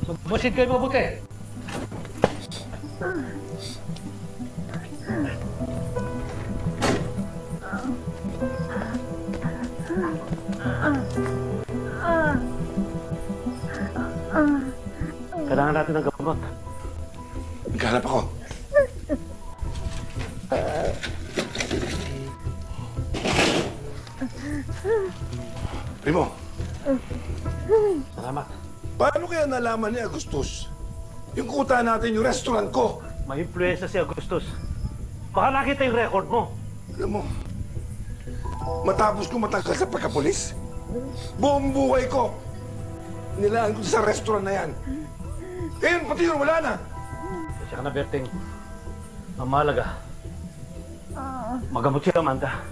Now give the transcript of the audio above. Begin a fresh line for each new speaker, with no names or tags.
Magmasid kayo mabuti. Kailangan natin ng gamot.
Naghanap ako. Primo.
Salamat.
Paano kaya nalaman ni Agustus? Yung kuta natin, yung restaurant ko.
May influensya si Agustus. Baka nakita yung record mo.
Alam mo, matapos ko matangkal sa pagkapulis, buong buhay ko, nilaan ko sa restaurant na yan. Ngayon, pati yun, wala na.
Kasi ka na, Berting. Ang mahalaga, magamot si Amanda.